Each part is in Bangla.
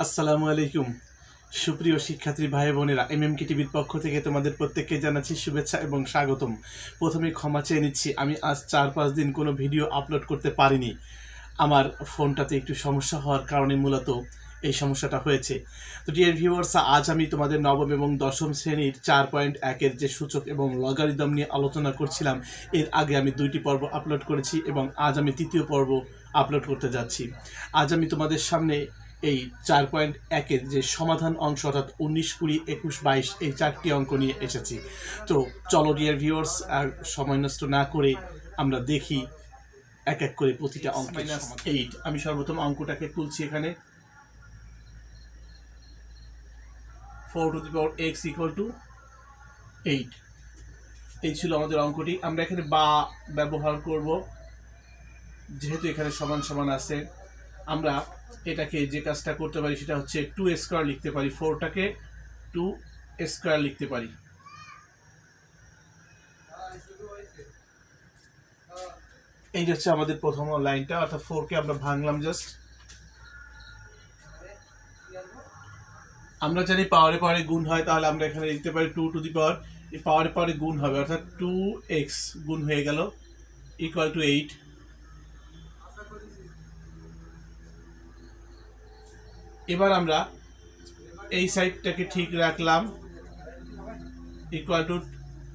আসসালামু আলাইকুম সুপ্রিয় শিক্ষার্থী ভাই বোনেরা এমএমকে টিভির পক্ষ থেকে তোমাদের প্রত্যেককে জানাচ্ছি শুভেচ্ছা এবং স্বাগতম। প্রথমে ক্ষমা চেয়ে নিচ্ছি, আমি আজ 4-5 দিন কোনো ভিডিও আপলোড করতে পারিনি। আমার ফোনটাতে একটু সমস্যা হওয়ার কারণে মূলত এই সমস্যাটা হয়েছে। তো ডিয়ার ভিউয়ার্স, আজ আমি তোমাদের নবম এবং দশম শ্রেণীর 4.1-এর যে সূচক এবং লগারিদম নিয়ে আলোচনা করছিলাম। এর আগে আমি 2টি পর্ব আপলোড করেছি এবং আজ আমি 3য় পর্ব আপলোড করতে যাচ্ছি। আজ আমি তোমাদের সামনে এই 4.1-এর যে সমাধান অংশ অর্থাৎ 19, 20, 21, 22 এই 4টি অঙ্ক নিয়ে এসেছি। তো চলো ডিয়ার ভিউয়ার্স, আর সময় নষ্ট না করে আমরা দেখি এক এক করে প্রতিটা অঙ্ক। -8 আমি সর্বপ্রথম অঙ্কটাকে তুলছি। এখানে 4 to the power x equal to 8 এই ছিল আমাদের অঙ্কটি। আমরা এখানে বা ব্যবহার করব, যেহেতু এখানে সমান সমান আছে। আমরা এটাকে যে কাজটা করতে পারি সেটা হচ্ছে 2 স্কয়ার লিখতে পারি, 4টাকে 2 স্কয়ার লিখতে পারি। এই হচ্ছে আমাদের প্রথম লাইনটা, অর্থাৎ 4কে আমরা ভাঙলাম জাস্ট। আমরা জানি পাওয়ারে পাওয়ারে গুণ হয়, তাহলে আমরা এখানে লিখতে পারি 2 টু দি পাওয়ার, এই পাওয়ারে পাওয়ারে গুণ হবে অর্থাৎ 2x গুণ হয়ে গেল ইকুয়াল টু 8। এবার আমরা এই সাইডটাকে ঠিক রাখলাম, ইকুয়াল টু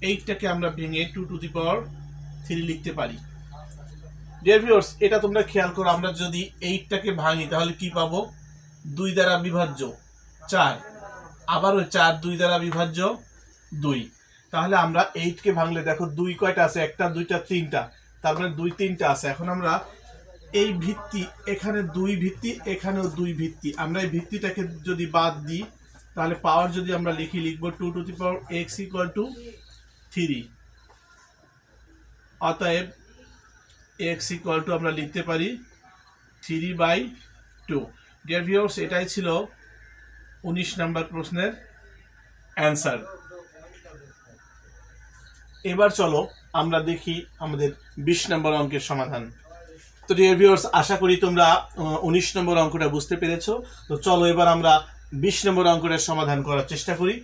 8টাকে আমরা ভেঙে 2 টু দি পাওয়ার 3 লিখতে পারি। ডিয়ার ভিউয়ার্স, এটা তোমরা খেয়াল করো, আমরা যদি 8টাকে ভাঙি তাহলে কি পাবো? 2 দ্বারা বিভাজ্য 4, আবার ওই 4 2 দ্বারা বিভাজ্য 2। তাহলে আমরা 8কে ভাঙলে দেখো 2 কয়টা আছে? 1টা 2টা 3টা, তার মানে 2 3টা আছে। এখন আমরা এই ভিত্তি, এখানে 2 ভিত্তি, এখানেও 2 ভিত্তি, আমরা এই ভিত্তিটাকে যদি বাদ দিই তাহলে পাওয়ার যদি আমরা লিখব 2 to the power x equal to 3। অতএব x ইকুয়াল টু আমরা লিখতে পারি 3/2। ডিয়ার ভিউয়ার্স, এটাই ছিল 19 নম্বর প্রশ্নের অ্যান্সার। এবার চলো আমরা দেখি আমাদের 20 নম্বর অঙ্কের সমাধান। তো ডিয়ার ভিউয়ার্স, আশা করি তোমরা 19 নম্বর অঙ্কটা বুঝতে পেরেছো। তো চলো এবার আমরা 20 নম্বর অঙ্কটার সমাধান করার চেষ্টা করি।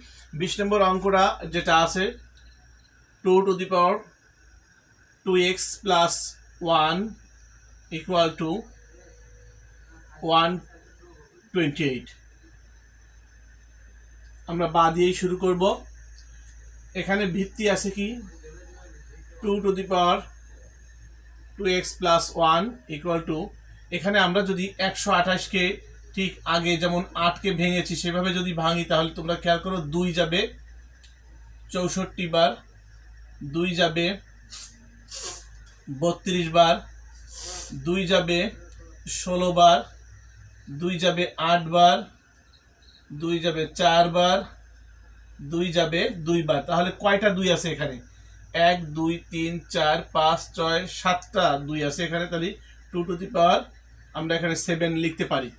20 নম্বর অঙ্কটা যেটা আছে 2 to the power 2x plus 1 equal to 128। আমরা বা দিয়েই শুরু করব। এখানে ভিত্তি আছে কি? 2 to the power 2x plus 1 equal to, এখানে আমরা যদি 128কে ঠিক আগে যেমন 8কে ভেঙেছি সেভাবে যদি ভাঙি তাহলে তোমরা খেয়াল করো 2 যাবে 64 বার, 2 যাবে 32 বার, 2 যাবে 16 বার, 2 যাবে 8 বার, 2 যাবে 4 বার, 2 যাবে 2 বার। তাহলে কয়টা 2 আছে এখানে? 1 2 3 4 5 6 7টা 2 আছে এখানে। তাহলে 2 টু দি পাওয়ার আমরা এখানে 7 লিখতে পারি।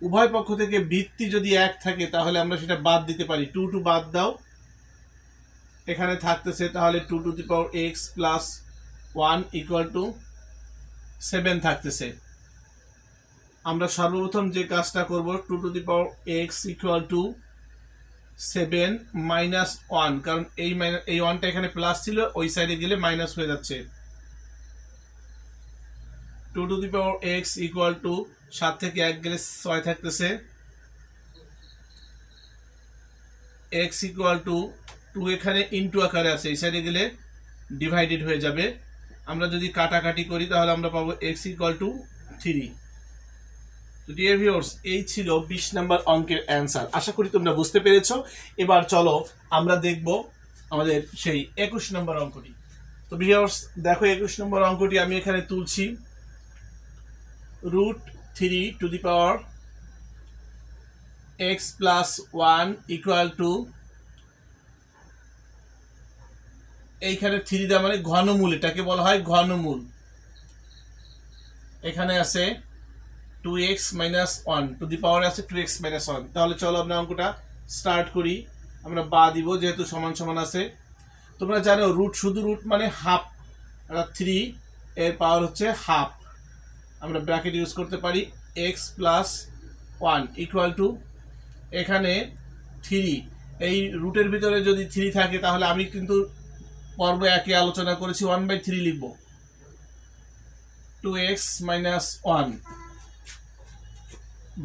উভয় পক্ষ থেকে ভিত্তি যদি 1 থাকে তাহলে আমরা সেটা বাদ দিতে পারি। 2 টু বাদ দাও, এখানে থাকতেছে তাহলে 2 to the power x plus 1 equal to 7 থাকতেছে। আমরা সর্বপ্রথম যে কাজটা করব 2 to the power x equal to 7 minus 1, কারণ এই 1টা এখানে প্লাস ছিল, ওই সাইডে গেলে মাইনাস হয়ে যাচ্ছে। 2 to the power x equal to 7 থেকে 1 গেলে 6 থাকতেছে। x ইকুয়াল টু 2 এখানে ইনটু আকারে আছে, এই সাইডে গেলে ডিভাইডেড হয়ে যাবে। আমরা যদি কাটাকাটি করি তাহলে আমরা পাবো x ইকুয়াল টু 3। তো ডিয়ার ভিউয়ার্স, এই ছিল 20 নম্বর অঙ্কের অ্যান্সার। আশা করি তোমরা বুঝতে পেরেছো। এবার চলো আমরা দেখব আমাদের সেই 21 নম্বর অঙ্কটি। তো ভিউয়ার্স দেখো, 21 নম্বর অঙ্কটি আমি এখানে তুলছি। √3 to the power x plus 1 equal to, এইখানে 3 দেওয়া মানে ঘনমূল, এটাকে বলা হয় ঘনমূল। এখানে আছে 2x মাইনাস 1 টু দি পাওয়ার আছে 2x মাইনাস 1। তাহলে চলো আমরা অঙ্কটা স্টার্ট করি। আমরা বা দিব যেহেতু সমান সমান আছে। তোমরা জানো শুধু রুট মানে হাফ, অর্থাৎ 3 এর পাওয়ার হচ্ছে হাফ। আমরা ব্র্যাকেট ইউজ করতে পারি x প্লাস 1 ইকুয়াল টু এখানে 3, এই রুটের ভিতরে যদি 3 থাকে তাহলে আমি কিন্তু পর্ব একে আলোচনা করেছি 1/3 লিখব, 2x মাইনাস 1,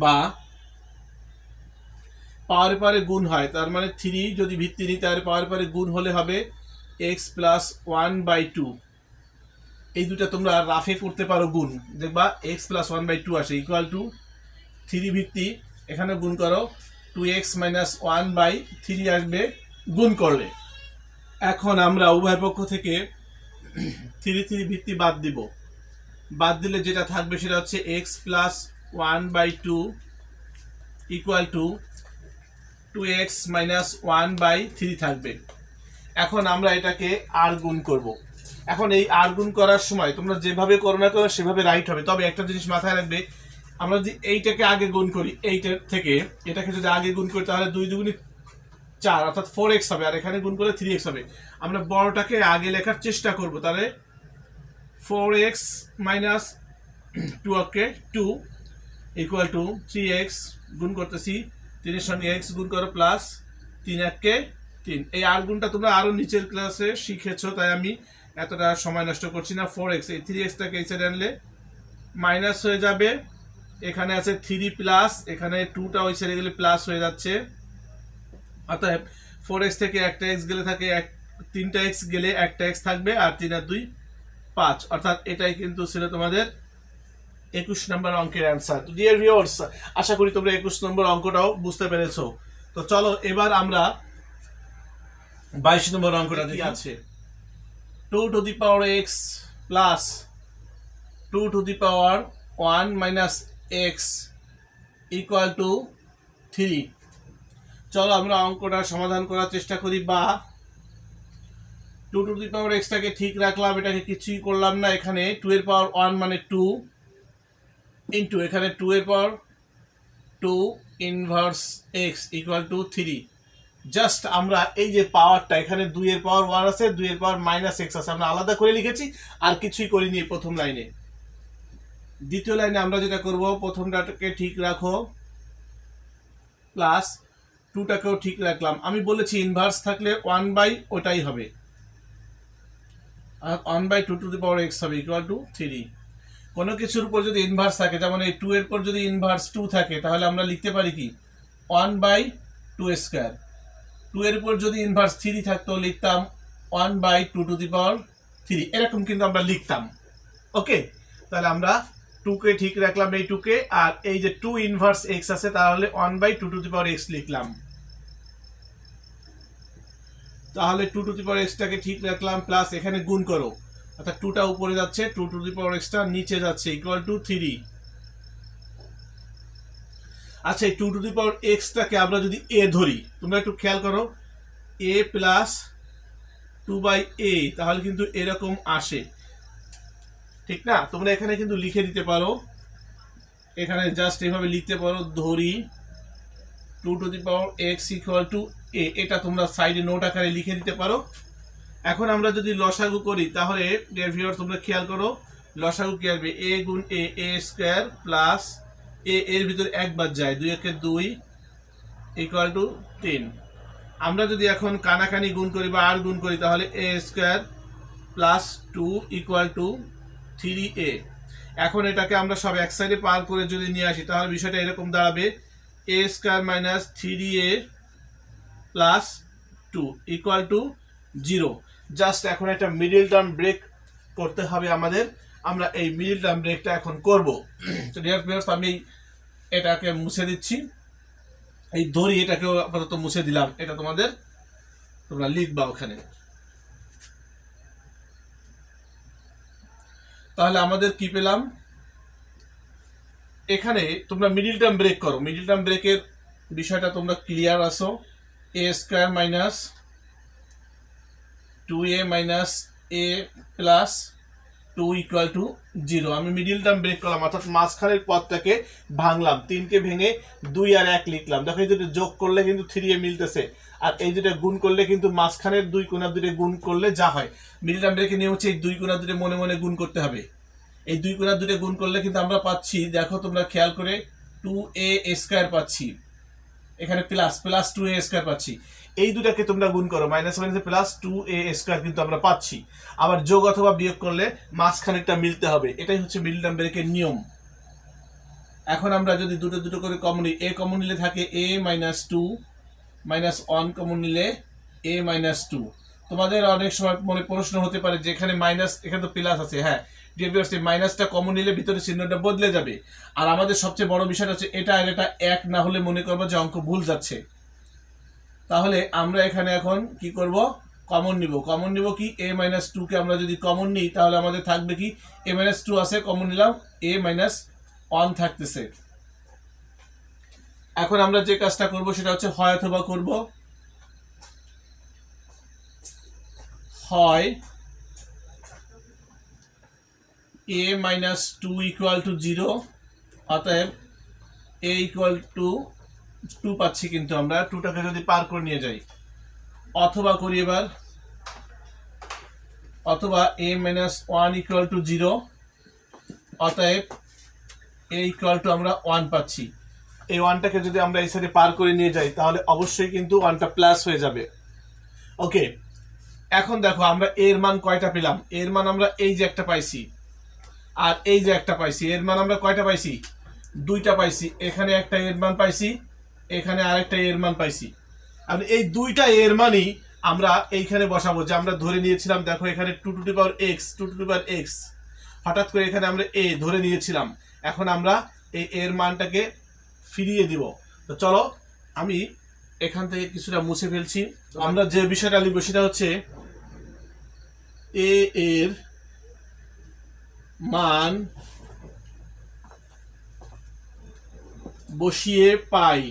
বা পাওয়ারে পাওয়ারে গুণ হয়, তার মানে 3 যদি ভিত্তি নিই তাহলে পাওয়ারে পাওয়ারে গুণ হলে হবে x প্লাস 1/2। এই দুটা তোমরা রাফে করতে পারো গুণ, দেখবা x প্লাস 1/2 আসে, ইকুয়াল টু 3 ভিত্তি এখানে গুণ করো 2x মাইনাস 1/3 আসবে গুণ করলে। এখন আমরা উভয় পক্ষ থেকে 3 ভিত্তি বাদ দিব, বাদ দিলে যেটা থাকবে সেটা হচ্ছে x plus 1/2 equal to 2x minus 1/3 থাকবে। এখন আমরা এটাকে আর গুণ করব। এখন এই আর গুণ করার সময় তোমরা যেভাবে করো না করো সেভাবে রাইট হবে, তবে একটা জিনিস মাথায় রাখবে, আমরা যদি এইটাকে আগে গুণ করি, এইটার থেকে এটাকে যদি আগে গুণ করি তাহলে 2 দুগুণে 4 অর্থাৎ 4x হবে, আর এখানে গুণ করলে 3x হবে। আমরা বড়টাকে আগে লেখার চেষ্টা করব, তাহলে 4x minus 2 equal to 3x গুণ করতেছি 3 এর সঙ্গে x গুণ করো প্লাস 3 এই আর গুণটা তোমরা আরো নিচের ক্লাসে শিখেছো, তাই আমি এতটা সময় নষ্ট করছি না। 4x, এই 3xটাকে এই সাইডে আনলে মাইনাস হয়ে যাবে, এখানে আছে 3 প্লাস, এখানে 2টা ওই সাইডে গেলে প্লাস হয়ে যাচ্ছে, অতএব 4x থেকে একটা x গেলে থাকে 3টা x গেলে একটা x থাকবে, আর 3 আর 2 5, অর্থাৎ এটাই কিন্তু ছিল তোমাদের 21 নম্বর অঙ্কের অ্যান্সার। তো ডিয়ার ভিউয়ার্স, আশা করি তোমরা 21 নম্বর অঙ্কটাও বুঝতে পেরেছো। তো চলো এবার আমরা 22 নম্বর অঙ্কটা দেখি। আছে 2 to the power x plus 2 to the power 1 minus x equal to 3। চলো আমরা অঙ্কটা সমাধান করার চেষ্টা করি, বা 2 টু দি পাওয়ার x টাকে ঠিক রাখলাম, এটাকে কিছুই করলাম না, এখানে 2 এর পাওয়ার 1 মানে 2 ইন্টু এখানে 2 এর পাওয়ার 2 inverse x equal to 3। Just আমরা এই যে পাওয়ারটা, এখানে 2 এর পাওয়ার 1 আছে, 2 এর পাওয়ার মাইনাস x আছে, আমরা আলাদা করে লিখেছি, আর কিছুই করিনি প্রথম লাইনে। দ্বিতীয় লাইনে আমরা যেটা করব, প্রথমটাকে ঠিক রাখো প্লাস 2টাকেও ঠিক রাখলাম। আমি বলেছি ইনভার্স থাকলে 1 ওটাই হবে, আর 1/2 টু দি পাওয়ার x হবে ইকুয়াল টু 3। কোনো কিছুর উপর যদি ইনভার্স থাকে, যেমন এই 2 এর পর যদি ইনভার্স 2 থাকে তাহলে আমরা লিখতে পারি কি 1/2²। 2 এর উপর যদি ইনভার্স 3 থাকতো লিখতাম 1/2 টু দি পাওয়ার 3, এরকম কিন্তু আমরা লিখতাম। ওকে, তাহলে আমরা 2 কে ঠিক রাখলাম, এই 2 কে, আর এই যে 2 ইনভার্স x আছে তাহলে 1/2 টু দি পাওয়ার x লিখলাম। তাহলে 2 টু দি পাওয়ার x টাকে ঠিক রাখলাম, প্লাস এখানে গুণ করো, অর্থাৎ 2টা উপরে যাচ্ছে, 2 টু দি পাওয়ার x টা নিচে যাচ্ছে ইকুয়াল টু 3। আচ্ছা, এই 2 টু দি পাওয়ার x টাকে আমরা যদি a ধরি, তোমরা একটু খেয়াল করো, a প্লাস 2/a, তাহলে কিন্তু এরকম আসে, ঠিক না? তোমরা এখানে কিন্তু লিখে দিতে পারো, এখানে জাস্ট এইভাবে লিখতে পারো, ধরি 2 to the power x equal to a, এটা তোমরা সাইডে নোট আকারে লিখে দিতে পারো। এখন আমরা যদি লসাগু করি তাহলে ডিয়ার ভিউয়ার তোমরা খেয়াল করো, লসাগু কি আসবে, a গুণ a স্কয়ার প্লাস a এর ভিতর একবার যায়, 2 একে 2 ইকুয়াল টু 3। আমরা যদি এখন কানাকানি গুণ করি বা আর গুণ করি তাহলে a square plus 2 equal to 3a। এখন এটাকে আমরা সব এক সাইডে পার করে যদি নিয়ে আসি তাহলে বিষয়টা এরকম দাঁড়াবে, a square minus 3a plus 2 equal to 0। Just এখন একটা মিডল টার্ম ব্রেক করতে হবে আমাদের, আমরা এই মিডল টার্ম ব্রেকটা এখন করব। তো ডিয়ার ভিউয়ার্স, আমি এটাকে মুছে দিচ্ছি, এই ধরি এটাকেও আপাতত মুছে দিলাম, এটা তোমরা লিখবা ওখানে। তাহলে আমাদের কি পেলাম, এখানে তোমরা মিডল টার্ম ব্রেক করো, মিডল টার্ম ব্রেকের বিষয়টা তোমরা ক্লিয়ার আসো, a square minus 2a minus a plus 2 equal to 0। আমি মিডিল টার্ম ব্রেক করলাম, অর্থাৎ মাঝখানের পদটাকে ভাঙলাম, 3 কে ভেঙে 2 আর 1 লিখলাম। দেখো এই দুটো যোগ করলে কিন্তু 3a মিলতেছে, আর এই দুটো গুণ করলে কিন্তু মাঝখানের 2 কোণা দুটো গুণ করলে যা হয়, মিডিল টার্ম ব্রেকে নিয়ে হচ্ছে এই 2 কোণা দুটো মনে মনে গুণ করতে হবে। এই 2 কোণা দুটো গুণ করলে কিন্তু আমরা পাচ্ছি, দেখো তোমরা খেয়াল করে, 2a² পাচ্ছি, এখানে প্লাস প্লাস 2a² পাচ্ছি। এই দুটাকে তোমরা গুণ করো, মাইনাস মাইনাসে প্লাস 2a² কিন্তু আমরা পাচ্ছি। আবার যোগ অথবা বিয়োগ করলে মাঝখানেরটা মিলতে হবে, এটাই হচ্ছে মিডল নাম্বারের নিয়ম। এখন আমরা যদি দুটো দুটো করে কমন নিই, a কমন নিলে থাকে a - 2 -1 কমন নিলে a - 2। তোমাদের অনেক সময় মনে প্রশ্ন হতে পারে যে এখানে মাইনাস, এখানে তো প্লাস আছে। হ্যাঁ ডিয়ার ভিউয়ার্স, এই মাইনাসটা কমন নিলে ভিতরে চিহ্নটা বদলে যাবে। আর আমাদের সবচেয়ে বড় বিষয়টা হচ্ছে এটা আর এটা এক না হলে মনে করবো যে অঙ্ক ভুল যাচ্ছে। তাহলে আমরা এখানে এখন কি করব, কমন নিব। কমন নিব কি, a - 2 কে আমরা যদি কমন নিই তাহলে আমাদের থাকবে কি, a - 2 আছে, কমন নিলাম a - 1 থাকতেছে। এখন আমরা যে কাজটা করব সেটা হচ্ছে হয় অথবা করব। হয় a - 2 = 0, অতএব a = 2 পাচ্ছি, কিন্তু আমরা 2টাকে যদি পার করে নিয়ে যাই, অথবা করি এবার, অথবা a - 1 = 0, অতএব a = আমরা 1 পাচ্ছি। এই 1টাকে যদি আমরা এই সাইডে পার করে নিয়ে যাই তাহলে অবশ্যই কিন্তু 1টা প্লাস হয়ে যাবে। ওকে, এখন দেখো আমরা এর মান কয়টা পেলাম। এর মান আমরা এই যে একটা পাইছি আর এই যে একটা পাইছি, এর মান আমরা কয়টা পাইছি, 2টা পাইছি। এখানে একটা এর মান পাইছি, এখানে আরেকটা এর মান পাইছি। আর এই 2টা এর মানই আমরা এইখানে বসাবো, যে আমরা ধরে নিয়েছিলাম। দেখো এখানে 2x, হঠাৎ করে এখানে আমরা a ধরে নিয়েছিলাম, এখন আমরা এই এর মানটাকে ফিরিয়ে দিব। তো চলো আমি এখান থেকে কিছুটা মুছে ফেলছি। আমরা যে বিষয়টা লিখবো সেটা হচ্ছে a এর মান বসিয়ে পাই।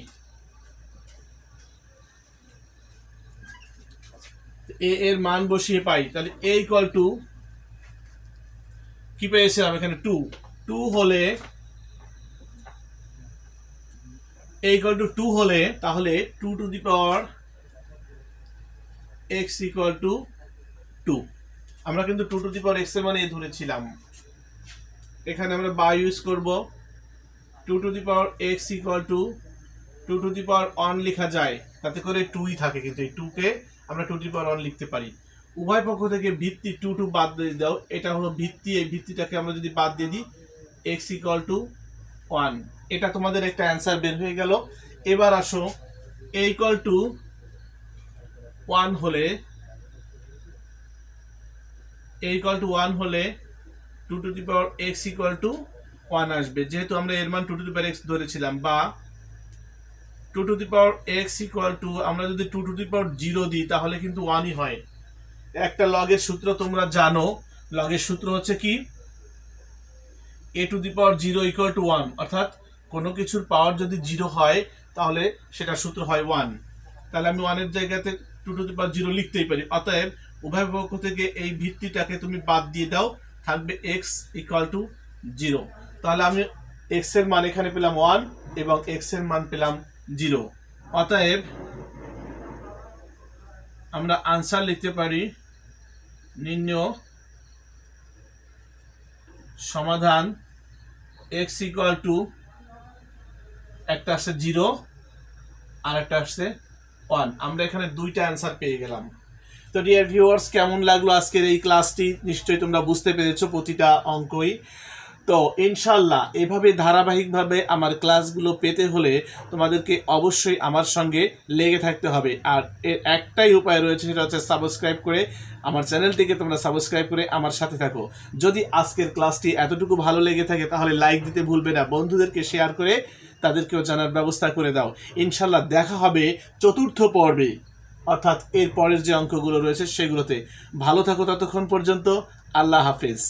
a এর মান বসিয়ে পাই, তাহলে a = কি পেয়েছিলাম এখানে 2 হলে, a = 2 হলে তাহলে 2 x = 2। আমরা কিন্তু 2 x এর মানে a ধরেছিলাম, এখানে আমরা বা ইউজ করব। 2 x = 2 লিখা যায়, তাতে করে 2ই থাকে, কিন্তু এই 2কে আমরা 2 লিখতে পারি। উভয় পক্ষ থেকে ভিত্তি 2 বাদ দিয়ে দাও, এটা হলো ভিত্তি, এই ভিত্তিটাকে আমরা যদি বাদ দিয়ে দিই x = 1, এটা তোমাদের একটা অ্যান্সার বের হয়ে গেল। এবার আসো a = 1 হলে, a = 1 হলে 2x = 1 আসবে, যেহেতু আমরা এর মান 2x ধরেছিলাম। বা 2x = আমরা যদি 2 দিই তাহলে কিন্তু 1ই হয়। একটা লগের সূত্র তোমরা জানো, লগের সূত্র হচ্ছে কি, a⁴ = 1, অর্থাৎ কোনো কিছুর পাওয়ার যদি 0 হয় তাহলে সেটা সূত্র হয় 1। তাহলে আমি 1 এর জায়গাতে 2⁴ লিখতেই পারি। অতএব উভয় পক্ষ থেকে এই ভিত্তিটাকে তুমি বাদ দিয়ে দাও, থাকবে x = 0। তাহলে আমি x এর মান এখানে পেলাম 1 এবং x এর মান পেলাম 0। অতএব আমরা আনসার লিখতে পারি, নির্ণয় সমাধান x = একটা আসছে 0 আর একটা আসছে 1। আমরা এখানে 2টা অ্যান্সার পেয়ে গেলাম। তো ডিয়ার ভিউয়ার্স, কেমন লাগলো আজকের এই ক্লাসটি? নিশ্চয়ই তোমরা বুঝতে পেরেছো প্রতিটা অঙ্কই। তো ইনশাল্লাহ এভাবে ধারাবাহিকভাবে আমার ক্লাসগুলো পেতে হলে তোমাদেরকে অবশ্যই আমার সঙ্গে লেগে থাকতে হবে। আর এর একটাই উপায় রয়েছে, সেটা হচ্ছে সাবস্ক্রাইব করে আমার চ্যানেলটিকে তোমরা সাবস্ক্রাইব করে আমার সাথে থাকো। যদি আজকের ক্লাসটি এতটুকু ভালো লেগে থাকে তাহলে লাইক দিতে ভুলবে না, বন্ধুদেরকে শেয়ার করে তাদেরকেও জানার ব্যবস্থা করে দাও। ইনশাল্লাহ দেখা হবে 4র্থ পর্বে, অর্থাৎ এর পরের যে অঙ্কগুলো রয়েছে সেগুলোতে। ভালো থাকো ততক্ষণ পর্যন্ত। আল্লাহ হাফেজ।